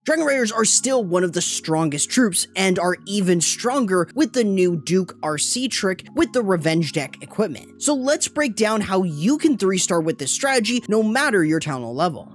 Dragon Riders are still one of the strongest troops and are even stronger with the new Duke RC trick with the Revenge deck equipment. So let's break down how you can 3-star with this strategy no matter your town hall level.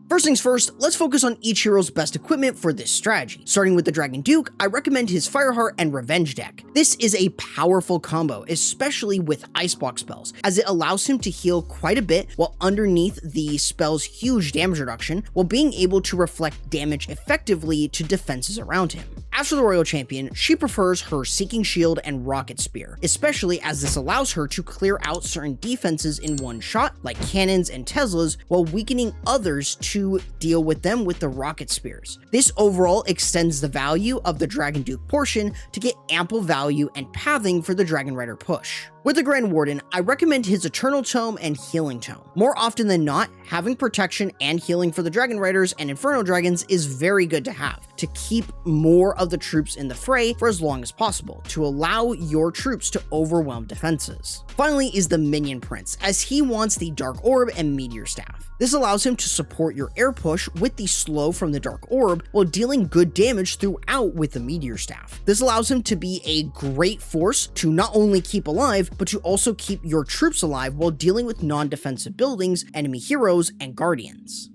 First things first, let's focus on each hero's best equipment for this strategy. Starting with the Dragon Duke, I recommend his Fireheart and Revenge deck. This is a powerful combo, especially with Ice Block spells, as it allows him to heal quite a bit while underneath the spell's huge damage reduction, while being able to reflect damage effectively to defenses around him. As for the Royal Champion, she prefers her Seeking Shield and Rocket Spear, especially as this allows her to clear out certain defenses in one shot, like cannons and Teslas, while weakening others to deal with them with the Rocket Spears. This overall extends the value of the Dragon Duke portion to get ample value and pathing for the Dragon Rider push. With the Grand Warden, I recommend his Eternal Tome and Healing Tome. More often than not, having protection and healing for the Dragon Riders and Inferno Dragons is very good to have, to keep more of the troops in the fray for as long as possible, to allow your troops to overwhelm defenses. Finally is the Minion Prince, as he wants the Dark Orb and Meteor Staff. This allows him to support your air push with the slow from the Dark Orb while dealing good damage throughout with the Meteor Staff. This allows him to be a great force to not only keep alive, but to also keep your troops alive while dealing with non-defensive buildings, enemy heroes, and guardians.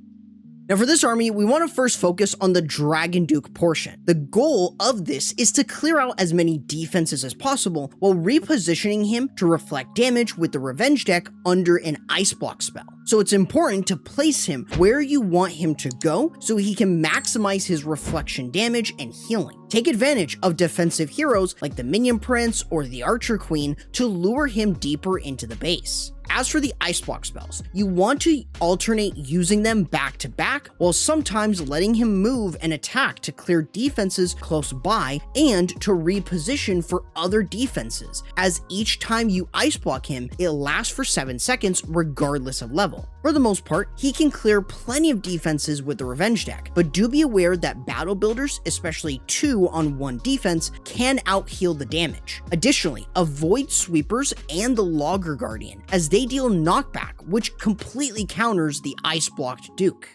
Now for this army, we want to first focus on the Dragon Duke portion. The goal of this is to clear out as many defenses as possible while repositioning him to reflect damage with the Revenge deck under an Ice Block spell. So it's important to place him where you want him to go so he can maximize his reflection damage and healing. Take advantage of defensive heroes like the Minion Prince or the Archer Queen to lure him deeper into the base. As for the Ice Block spells, you want to alternate using them back to back while sometimes letting him move and attack to clear defenses close by and to reposition for other defenses, as each time you Ice Block him, it lasts for 7 seconds regardless of level. For the most part, he can clear plenty of defenses with the Revenge deck, but do be aware that battle builders, especially 2 on 1 defense, can out-heal the damage. Additionally, avoid Sweepers and the Logger Guardian, as they deal knockback, which completely counters the Ice-blocked Duke.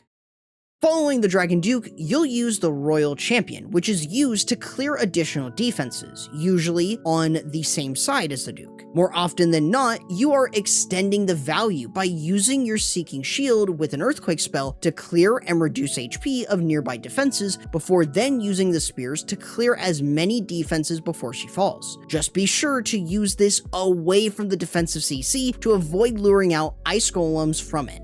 Following the Dragon Duke, you'll use the Royal Champion, which is used to clear additional defenses, usually on the same side as the Duke. More often than not, you are extending the value by using your Seeking Shield with an Earthquake spell to clear and reduce HP of nearby defenses before then using the spears to clear as many defenses before she falls. Just be sure to use this away from the defensive CC to avoid luring out Ice Golems from it.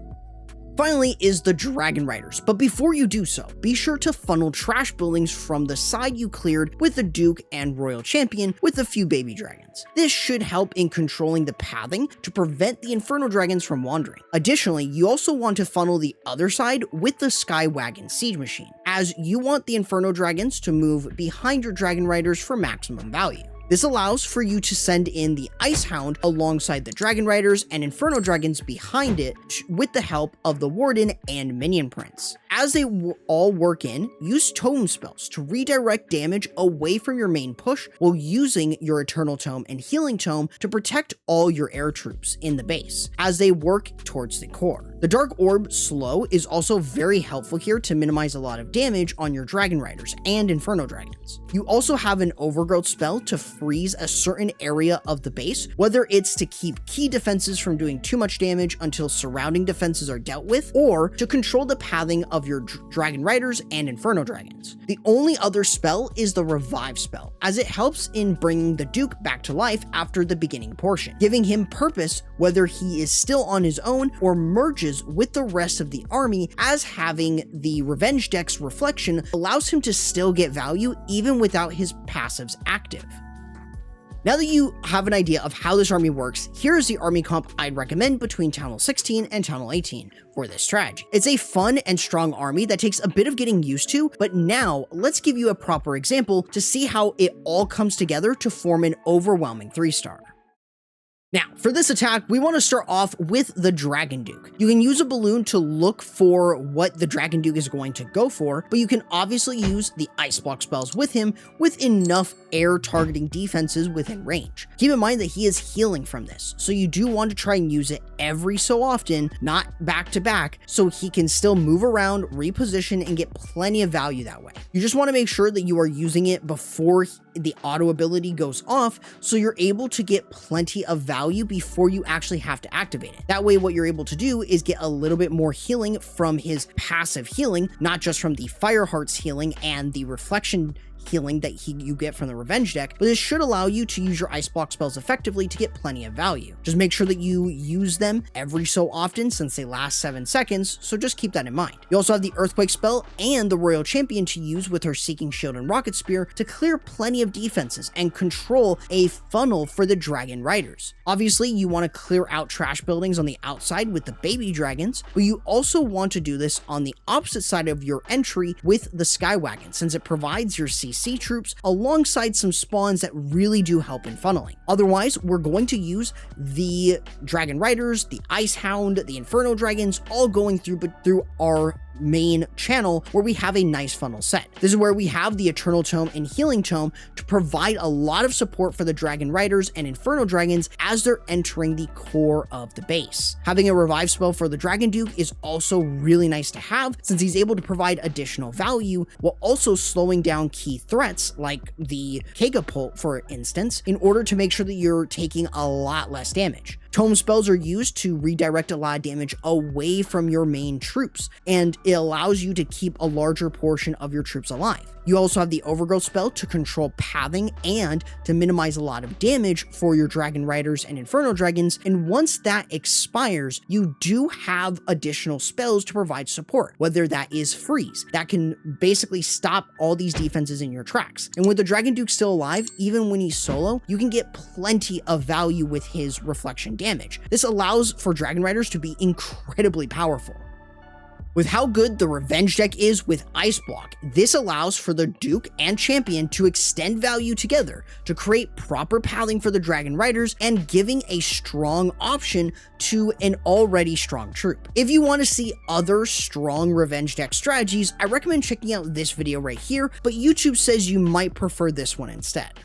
Finally is the Dragon Riders, but before you do so, be sure to funnel trash buildings from the side you cleared with the Duke and Royal Champion with a few baby dragons. This should help in controlling the pathing to prevent the Inferno Dragons from wandering. Additionally, you also want to funnel the other side with the Skywagon Siege Machine, as you want the Inferno Dragons to move behind your Dragon Riders for maximum value. This allows for you to send in the Ice Hound alongside the Dragon Riders and Inferno Dragons behind it with the help of the Warden and Minion Prince. As they all work in, use Tome spells to redirect damage away from your main push while using your Eternal Tome and Healing Tome to protect all your air troops in the base as they work towards the core. The Dark Orb slow is also very helpful here to minimize a lot of damage on your Dragon Riders and Inferno Dragons. You also have an Overgrowth spell to freeze a certain area of the base, whether it's to keep key defenses from doing too much damage until surrounding defenses are dealt with, or to control the pathing of your Dragon Riders and Inferno Dragons. The only other spell is the Revive spell, as it helps in bringing the Duke back to life after the beginning portion, giving him purpose whether he is still on his own or merges with the rest of the army, as having the Revenge deck's reflection allows him to still get value even without his passives active. Now that you have an idea of how this army works, here's the army comp I'd recommend between Town Hall 16 and Town Hall 18 for this strategy. It's a fun and strong army that takes a bit of getting used to, but now let's give you a proper example to see how it all comes together to form an overwhelming 3-star. Now, for this attack, we want to start off with the Dragon Duke. You can use a balloon to look for what the Dragon Duke is going to go for, but you can obviously use the Ice Block spells with him with enough air targeting defenses within range. Keep in mind that he is healing from this, so you do want to try and use it every so often, not back to back, so he can still move around, reposition, and get plenty of value that way. You just want to make sure that you are using it before the auto ability goes off, so you're able to get plenty of value before you actually have to activate it. That way, what you're able to do is get a little bit more healing from his passive healing, not just from the Fire Hearts healing and the reflection healing that you get from the Revenge deck, but this should allow you to use your Ice Block spells effectively to get plenty of value. Just make sure that you use them every so often since they last 7 seconds, so just keep that in mind. You also have the Earthquake spell and the Royal Champion to use with her Seeking Shield and Rocket Spear to clear plenty of defenses and control a funnel for the Dragon Riders. Obviously, you want to clear out trash buildings on the outside with the baby dragons, but you also want to do this on the opposite side of your entry with the Skywagon, since it provides your CC troops alongside some spawns that really do help in funneling. Otherwise, we're going to use the Dragon Riders, the Ice Hound, the Inferno Dragons, all going through our main channel where we have a nice funnel set. This is where we have the Eternal Tome and Healing Tome to provide a lot of support for the Dragon Riders and Inferno Dragons as they're entering the core of the base. Having a revive spell for the Dragon Duke is also really nice to have, since he's able to provide additional value while also slowing down key threats like the Kegapult, for instance, in order to make sure that you're taking a lot less damage. Tome spells are used to redirect a lot of damage away from your main troops, and it allows you to keep a larger portion of your troops alive. You also have the Overgrowth spell to control pathing and to minimize a lot of damage for your Dragon Riders and Inferno Dragons, and once that expires, you do have additional spells to provide support, whether that is Freeze, that can basically stop all these defenses in your tracks. And with the Dragon Duke still alive, even when he's solo, you can get plenty of value with his reflection damage. This allows for Dragon Riders to be incredibly powerful. With how good the Revenge deck is with Ice Block, this allows for the Duke and Champion to extend value together to create proper pathing for the Dragon Riders and giving a strong option to an already strong troop. If you want to see other strong Revenge deck strategies, I recommend checking out this video right here, but YouTube says you might prefer this one instead.